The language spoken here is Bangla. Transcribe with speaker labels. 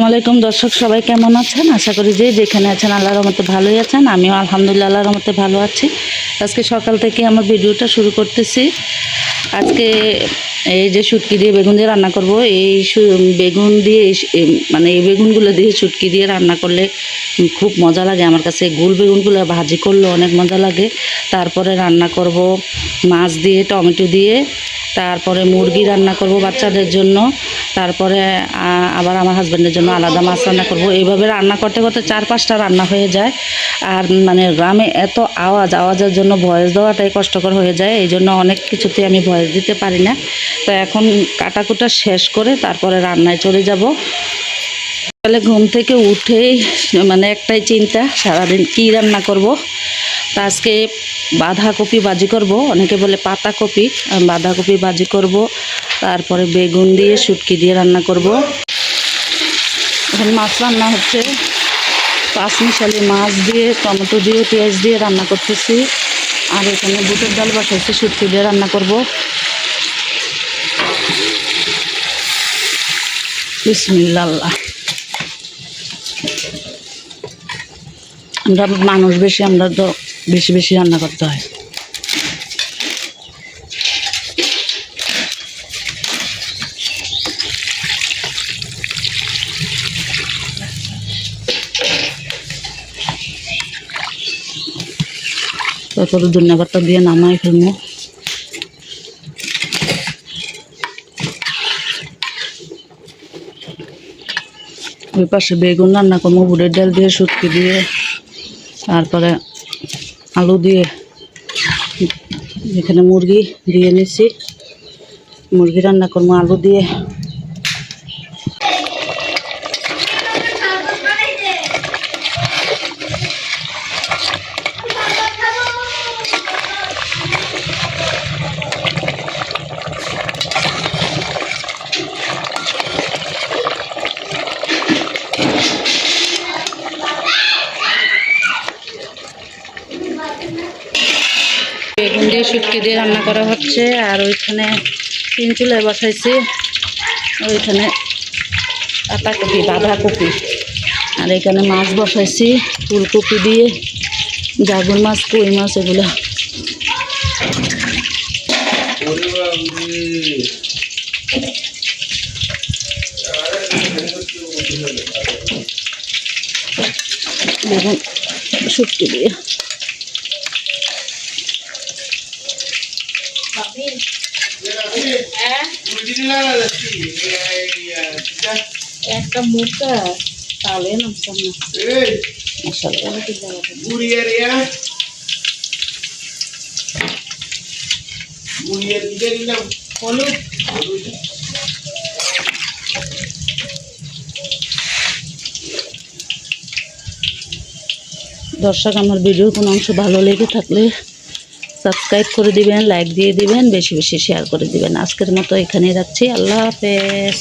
Speaker 1: আসসালামাইকুম দর্শক, সবাই কেমন আছেন? আশা করি যে যেখানে আছেন আল্লাহর রহমতে ভালোই আছেন। আমিও আলহামদুলিল্লাহ আল্লাহর রহমতে ভালো আছি। আজকে সকাল থেকে আমার ভিডিওটা শুরু করতেছি। আজকে এই যে শুটকি দিয়ে বেগুন দিয়ে রান্না করব। বেগুন দিয়ে মানে এই বেগুনগুলো দিয়ে শুটকি দিয়ে রান্না করলে খুব মজা লাগে আমার কাছে। গোল বেগুনগুলো ভাজি করলে অনেক মজা লাগে। তারপরে রান্না করব মাছ দিয়ে, টমেটো দিয়ে। তারপরে মুরগি রান্না করব বাচ্চাদের জন্য। তারপরে আবার আমার হাজব্যান্ডের জন্য আলাদা মাছ রান্না করব। এইভাবে রান্না করতে করতে 4-5টা রান্না হয়ে যায়। আর মানে গ্রামে এত আওয়াজের জন্য ভয়েস দেওয়াটাই কষ্টকর হয়ে যায়। এই জন্য অনেক কিছুতে আমি ভয়েস দিতে পারি না। তো এখন কাটাকুটা শেষ করে তারপরে রান্নায় চলে যাব। সকালে ঘুম থেকে উঠেই মানে একটাই চিন্তা, সারাদিন কী রান্না করব। তা আজকে বাঁধাকপি ভাজি করব, অনেকে বলে পাতাকপি। বাঁধাকপি ভাজি করব, তারপরে বেগুন দিয়ে শুটকি দিয়ে রান্না করব। এখন মাছ রান্না হচ্ছে, পাঁচমিশালি মাছ দিয়ে, টমেটো দিয়ে, পেঁয়াজ দিয়ে রান্না করতেছি। আর এখানে বুটের ডাল বসাইছি, শুটকি দিয়ে রান্না করব। বিসমিল্লাহ। আমরা মানুষ বেশি, আমরা তো বেশি বেশি রান্না করতে হয়। তারপরে ধনিয়া পাতা দিয়ে নামাই ফেলবো। ওই পাশে বেগুন রান্না করবো, বুটের ডাল দিয়ে, শুটকি দিয়ে, তারপরে আলু দিয়ে। এখানে মুরগি দিয়ে নিছি, মুরগি রান্না করবো আলু দিয়ে। বেগুন দিয়ে শুটকি দিয়ে রান্না করা হচ্ছে। আর ওইখানে 3 চুলায় বসাইছি, ওইখানে পাতাকপি, বাঁধাকপি। আর এখানে মাছ বসাইছি ফুলকপি দিয়ে, জাগুর মাছ, কই মাছ, এগুলো। বেগুন শুটকি দিয়ে একটা মোটা তাহলে নামতাম না। দর্শক, আমার ভিডিওর কোনো অংশ ভালো লেগে থাকলে সাবস্ক্রাইব করে দিবেন, লাইক দিয়ে দিবেন, বেশি বেশি শেয়ার করে দিবেন। আজকের মতো এখানেই রাখছি। আল্লাহ হাফেজ।